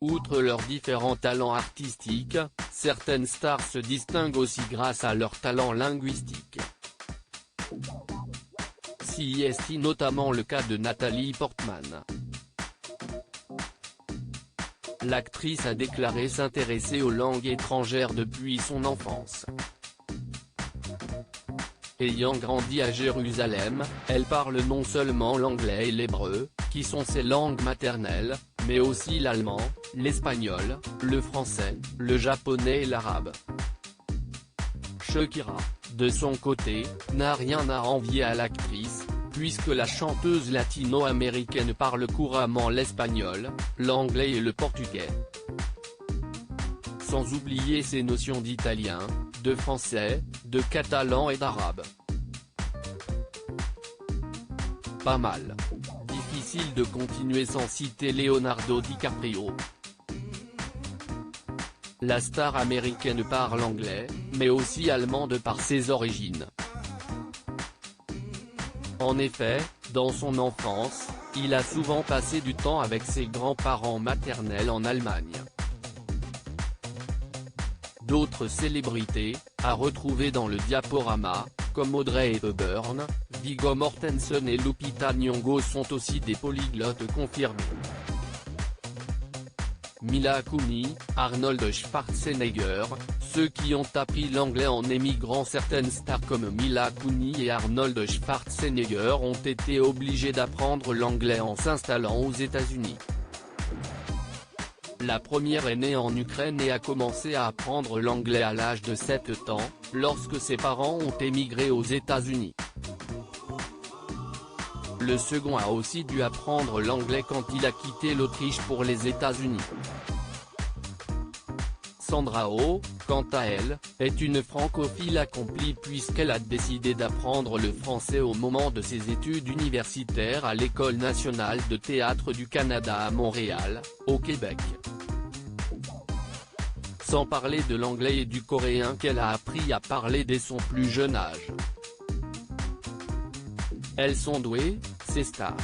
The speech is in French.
Outre leurs différents talents artistiques, certaines stars se distinguent aussi grâce à leur talent linguistique. C'est notamment le cas de Nathalie Portman. L'actrice a déclaré s'intéresser aux langues étrangères depuis son enfance. Ayant grandi à Jérusalem, elle parle non seulement l'anglais et l'hébreu, qui sont ses langues maternelles, mais aussi l'allemand, l'espagnol, le français, le japonais et l'arabe. Shakira, de son côté, n'a rien à envier à l'actrice, puisque la chanteuse latino-américaine parle couramment l'espagnol, l'anglais et le portugais. Sans oublier ses notions d'italien, de français, de catalan et d'arabe. Pas mal. Difficile de continuer sans citer Leonardo DiCaprio. La star américaine parle anglais, mais aussi allemand de par ses origines. En effet, dans son enfance, il a souvent passé du temps avec ses grands-parents maternels en Allemagne. D'autres célébrités, à retrouver dans le diaporama, comme Audrey Hepburn, Viggo Mortensen et Lupita Nyong'o sont aussi des polyglottes confirmés. Mila Kunis, Arnold Schwarzenegger, ceux qui ont appris l'anglais en émigrant. Certaines stars comme Mila Kunis et Arnold Schwarzenegger ont été obligés d'apprendre l'anglais en s'installant aux États-Unis. La première est née en Ukraine et a commencé à apprendre l'anglais à l'âge de 7 ans, lorsque ses parents ont émigré aux États-Unis. Le second a aussi dû apprendre l'anglais quand il a quitté l'Autriche pour les États-Unis. Sandra Oh, quant à elle, est une francophile accomplie puisqu'elle a décidé d'apprendre le français au moment de ses études universitaires à l'École nationale de théâtre du Canada à Montréal, au Québec. Sans parler de l'anglais et du coréen qu'elle a appris à parler dès son plus jeune âge. Elles sont douées, ces stars.